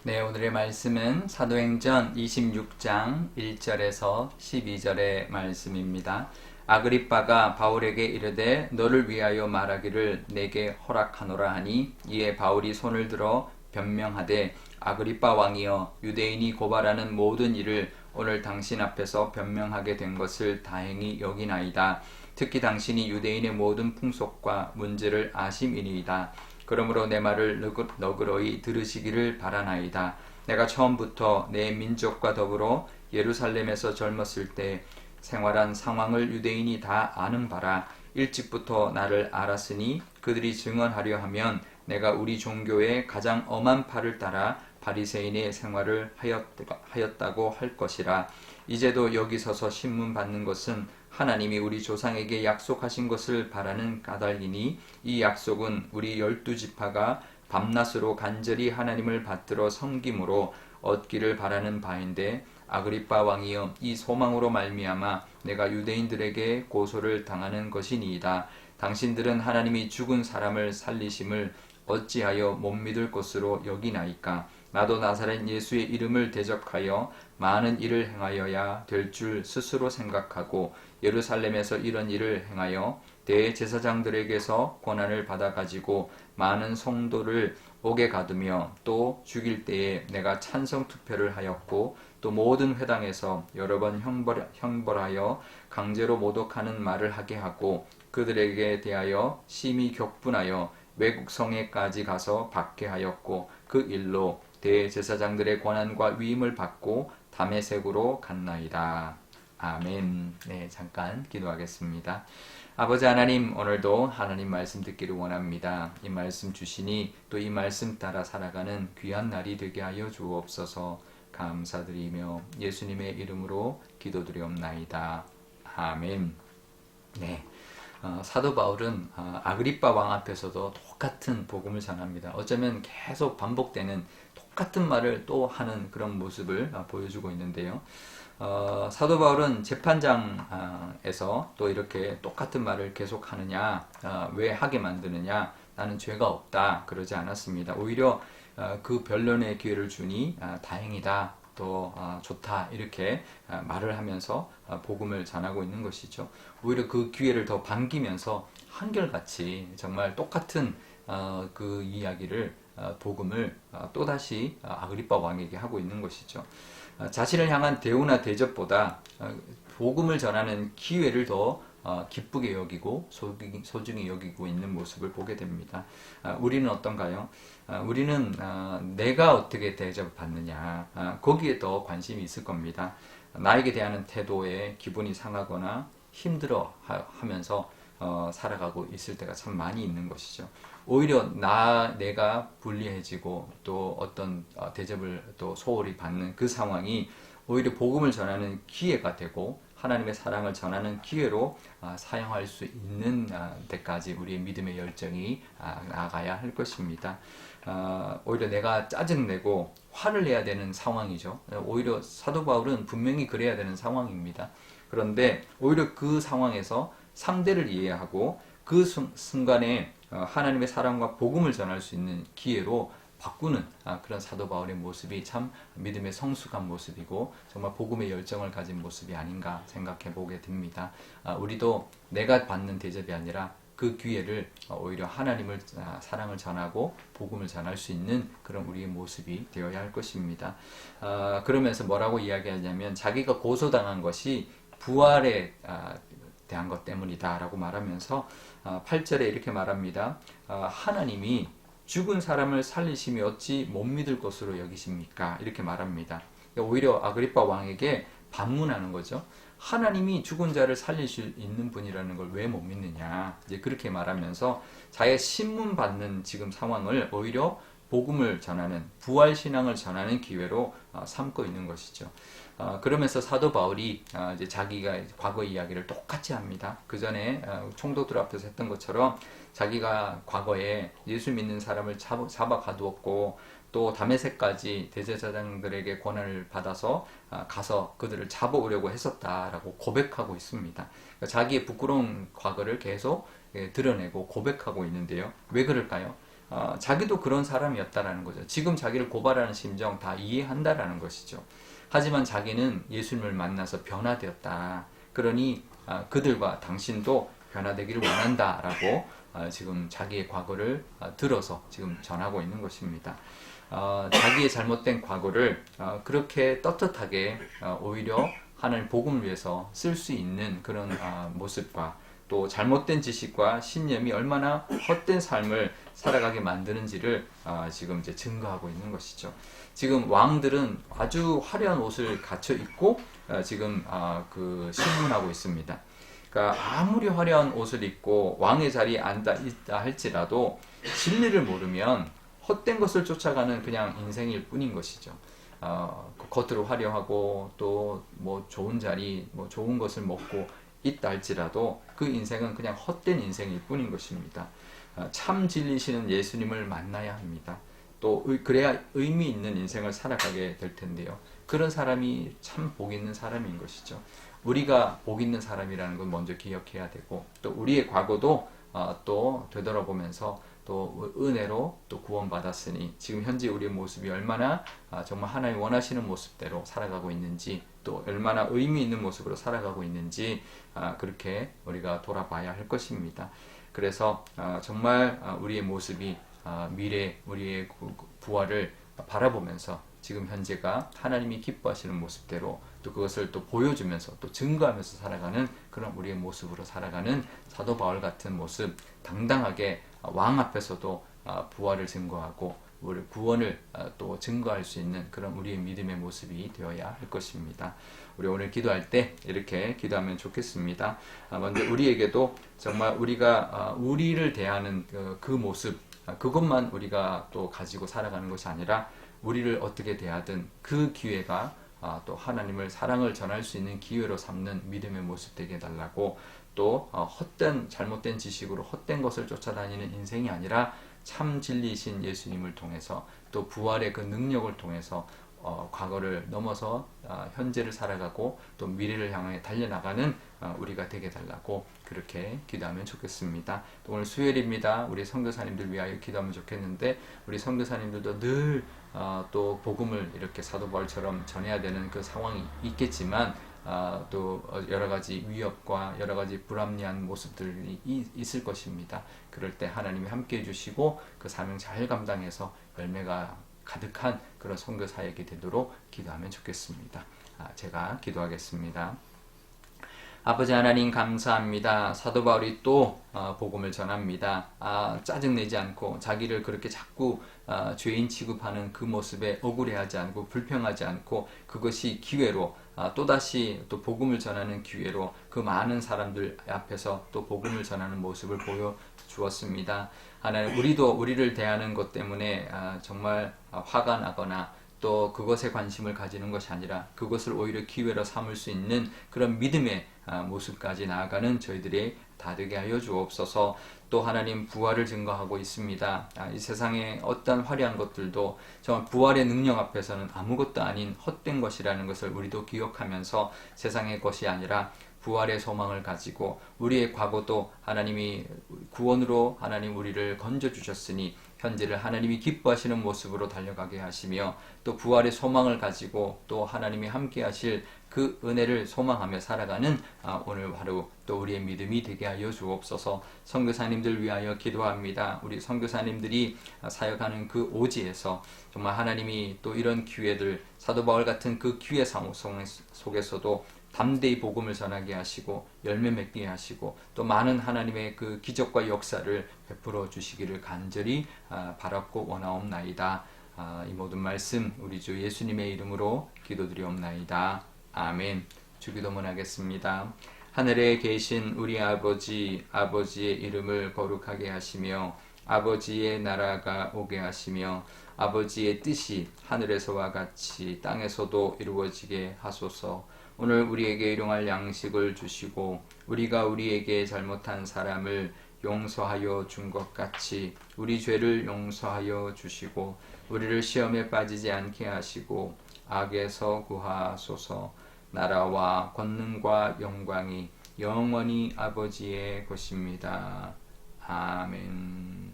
네, 오늘의 말씀은 사도행전 26장 1절에서 12절의 말씀입니다. 아그리빠가 바울에게 이르되 너를 위하여 말하기를 내게 허락하노라 하니 이에 바울이 손을 들어 변명하되 아그리빠 왕이여 유대인이 고발하는 모든 일을 오늘 당신 앞에서 변명하게 된 것을 다행히 여기나이다. 특히 당신이 유대인의 모든 풍속과 문제를 아심이니이다. 그러므로 내 말을 너그러이 들으시기를 바라나이다. 내가 처음부터 내 민족과 더불어 예루살렘에서 젊었을 때 생활한 상황을 유대인이 다 아는 바라. 일찍부터 나를 알았으니 그들이 증언하려 하면 내가 우리 종교의 가장 엄한 팔을 따라 바리새인의 생활을 하였다고 할 것이라. 이제도 여기 서서 신문 받는 것은 하나님이 우리 조상에게 약속하신 것을 바라는 까닭이니 이 약속은 우리 12지파가 밤낮으로 간절히 하나님을 받들어 섬김으로 얻기를 바라는 바인데 아그리빠 왕이여 이 소망으로 말미암아 내가 유대인들에게 고소를 당하는 것이니이다. 당신들은 하나님이 죽은 사람을 살리심을 어찌하여 못 믿을 것으로 여기나이까. 나도 나사렛 예수의 이름을 대적하여 많은 일을 행하여야 될 줄 스스로 생각하고 예루살렘에서 이런 일을 행하여 대제사장들에게서 권한을 받아 가지고 많은 성도를 옥에 가두며 또 죽일 때에 내가 찬성 투표를 하였고 또 모든 회당에서 여러 번 형벌하여 강제로 모독하는 말을 하게 하고 그들에게 대하여 심히 격분하여 외국 성에까지 가서 받게 하였고 그 일로 대제사장들의 권한과 위임을 받고 다메섹으로 갔나이다. 아멘. 네, 잠깐 기도하겠습니다. 아버지 하나님, 오늘도 하나님 말씀 듣기를 원합니다. 이 말씀 주시니 또 이 말씀 따라 살아가는 귀한 날이 되게 하여 주옵소서. 감사드리며 예수님의 이름으로 기도드리옵나이다. 아멘. 네. 사도 바울은 아그리빠 왕 앞에서도 똑같은 복음을 전합니다. 어쩌면 계속 반복되는 똑같은 말을 또 하는 그런 모습을 보여주고 있는데요. 사도 바울은 재판장에서 또 이렇게 똑같은 말을 계속 하느냐, 왜 하게 만드느냐, 나는 죄가 없다 그러지 않았습니다. 오히려 그 변론의 기회를 주니 다행이다, 또 좋다 이렇게 말을 하면서 복음을 전하고 있는 것이죠. 오히려 그 기회를 더 반기면서 한결같이 정말 똑같은 그 이야기를 복음을 또다시 아그리빠 왕에게 하고 있는 것이죠. 자신을 향한 대우나 대접보다 복음을 전하는 기회를 더 기쁘게 여기고 소중히 여기고 있는 모습을 보게 됩니다. 우리는 어떤가요? 우리는 내가 어떻게 대접받느냐 거기에 더 관심이 있을 겁니다. 나에게 대하는 태도에 기분이 상하거나 힘들어 하면서 살아가고 있을 때가 참 많이 있는 것이죠. 오히려 내가 불리해지고 또 어떤 대접을 또 소홀히 받는 그 상황이 오히려 복음을 전하는 기회가 되고 하나님의 사랑을 전하는 기회로 사용할 수 있는 데까지 우리의 믿음의 열정이 나아가야 할 것입니다. 오히려 내가 짜증내고 화를 내야 되는 상황이죠. 오히려 사도 바울은 분명히 그래야 되는 상황입니다. 그런데 오히려 그 상황에서 상대를 이해하고 그 순간에 하나님의 사랑과 복음을 전할 수 있는 기회로 바꾸는 그런 사도 바울의 모습이 참 믿음의 성숙한 모습이고 정말 복음의 열정을 가진 모습이 아닌가 생각해 보게 됩니다. 우리도 내가 받는 대접이 아니라 그 기회를 오히려 하나님을 사랑을 전하고 복음을 전할 수 있는 그런 우리의 모습이 되어야 할 것입니다. 그러면서 뭐라고 이야기하냐면 자기가 고소당한 것이 부활에 대한 것 때문이다 라고 말하면서 8절에 이렇게 말합니다. 하나님이 죽은 사람을 살리심이 어찌 못 믿을 것으로 여기십니까? 이렇게 말합니다. 오히려 아그리빠 왕에게 반문하는 거죠. 하나님이 죽은 자를 살릴 수 있는 분이라는 걸 왜 못 믿느냐. 이제 그렇게 말하면서 자기의 신문 받는 지금 상황을 오히려 복음을 전하는 부활신앙을 전하는 기회로 삼고 있는 것이죠. 그러면서 사도 바울이 이제 자기가 과거 이야기를 똑같이 합니다. 그 전에 총독들 앞에서 했던 것처럼 자기가 과거에 예수 믿는 사람을 잡아 가두었고 또 다메섹까지 대제사장들에게 권한을 받아서 가서 그들을 잡아오려고 했었다라고 고백하고 있습니다. 그러니까 자기의 부끄러운 과거를 계속 드러내고 고백하고 있는데요. 왜 그럴까요? 자기도 그런 사람이었다라는 거죠. 지금 자기를 고발하는 심정 다 이해한다라는 것이죠. 하지만 자기는 예수님을 만나서 변화되었다. 그러니 그들과 당신도 변화되기를 원한다라고 지금 자기의 과거를 들어서 지금 전하고 있는 것입니다. 자기의 잘못된 과거를 그렇게 떳떳하게 오히려 하나님 복음을 위해서 쓸 수 있는 그런 모습과 또 잘못된 지식과 신념이 얼마나 헛된 삶을 살아가게 만드는지를 지금 이제 증거하고 있는 것이죠. 지금 왕들은 아주 화려한 옷을 갖춰 입고 지금 그 신문하고 있습니다. 그러니까 아무리 화려한 옷을 입고 왕의 자리에 앉아 있다 할지라도 진리를 모르면 헛된 것을 쫓아가는 그냥 인생일 뿐인 것이죠. 겉으로 화려하고 또 뭐 좋은 자리, 뭐 좋은 것을 먹고 있다 할지라도 그 인생은 그냥 헛된 인생일 뿐인 것입니다. 참 진리시는 예수님을 만나야 합니다. 또 그래야 의미 있는 인생을 살아가게 될 텐데요. 그런 사람이 참 복 있는 사람인 것이죠. 우리가 복 있는 사람이라는 걸 먼저 기억해야 되고 또 우리의 과거도 또 되돌아보면서 또 은혜로 또 구원받았으니 지금 현재 우리의 모습이 얼마나 정말 하나님 원하시는 모습대로 살아가고 있는지 또 얼마나 의미 있는 모습으로 살아가고 있는지 그렇게 우리가 돌아봐야 할 것입니다. 그래서 정말 우리의 모습이 미래 우리의 부활을 바라보면서 지금 현재가 하나님이 기뻐하시는 모습대로 또 그것을 또 보여주면서 또 증거하면서 살아가는 그런 우리의 모습으로 살아가는 사도 바울 같은 모습, 당당하게 왕 앞에서도 부활을 증거하고 우리 구원을 또 증거할 수 있는 그런 우리의 믿음의 모습이 되어야 할 것입니다. 우리 오늘 기도할 때 이렇게 기도하면 좋겠습니다. 먼저 우리에게도 정말 우리가 우리를 대하는 그 모습, 그것만 우리가 또 가지고 살아가는 것이 아니라 우리를 어떻게 대하든 그 기회가 또 하나님을 사랑을 전할 수 있는 기회로 삼는 믿음의 모습 되게 해달라고 또 헛된 잘못된 지식으로 헛된 것을 쫓아다니는 인생이 아니라 참 진리이신 예수님을 통해서 또 부활의 그 능력을 통해서 과거를 넘어서 현재를 살아가고 또 미래를 향해 달려나가는 우리가 되게 달라고 그렇게 기도하면 좋겠습니다. 또 오늘 수요일입니다. 우리 선교사님들 위하여 기도하면 좋겠는데 우리 선교사님들도 늘 또 복음을 이렇게 사도 바울처럼 전해야 되는 그 상황이 있겠지만 또 여러 가지 위협과 여러 가지 불합리한 모습들이 있을 것입니다. 그럴 때 하나님이 함께 해주시고 그 사명 잘 감당해서 열매가 가득한 그런 선교 사역이 되도록 기도하면 좋겠습니다. 제가 기도하겠습니다. 아버지 하나님 감사합니다. 사도 바울이 또 복음을 전합니다. 짜증내지 않고 자기를 그렇게 자꾸 죄인 취급하는 그 모습에 억울해하지 않고 불평하지 않고 그것이 기회로 또다시 또 복음을 전하는 기회로 그 많은 사람들 앞에서 또 복음을 전하는 모습을 보여주었습니다. 하나님 우리도 우리를 대하는 것 때문에 정말 화가 나거나 또 그것에 관심을 가지는 것이 아니라 그것을 오히려 기회로 삼을 수 있는 그런 믿음의 모습까지 나아가는 저희들이 다 되게 하여 주옵소서. 또 하나님 부활을 증거하고 있습니다. 이 세상의 어떤 화려한 것들도 정말 부활의 능력 앞에서는 아무것도 아닌 헛된 것이라는 것을 우리도 기억하면서 세상의 것이 아니라 부활의 소망을 가지고 우리의 과거도 하나님이 구원으로 하나님 우리를 건져주셨으니 현재를 하나님이 기뻐하시는 모습으로 달려가게 하시며 또 부활의 소망을 가지고 또 하나님이 함께 하실 그 은혜를 소망하며 살아가는 오늘 하루 또 우리의 믿음이 되게 하여 주옵소서. 선교사님들 위하여 기도합니다. 우리 선교사님들이 사역하는 그 오지에서 정말 하나님이 또 이런 기회들 사도 바울 같은 그 기회 상호 속에서도 담대히 복음을 전하게 하시고 열매 맺게 하시고 또 많은 하나님의 그 기적과 역사를 베풀어 주시기를 간절히 바랍고 원하옵나이다. 이 모든 말씀 우리 주 예수님의 이름으로 기도드리옵나이다. 아멘. 주기도문 하겠습니다. 하늘에 계신 우리 아버지, 아버지의 이름을 거룩하게 하시며 아버지의 나라가 오게 하시며 아버지의 뜻이 하늘에서와 같이 땅에서도 이루어지게 하소서. 오늘 우리에게 일용할 양식을 주시고 우리가 우리에게 잘못한 사람을 용서하여 준 것 같이 우리 죄를 용서하여 주시고 우리를 시험에 빠지지 않게 하시고 악에서 구하소서. 나라와 권능과 영광이 영원히 아버지의 것입니다. 아멘.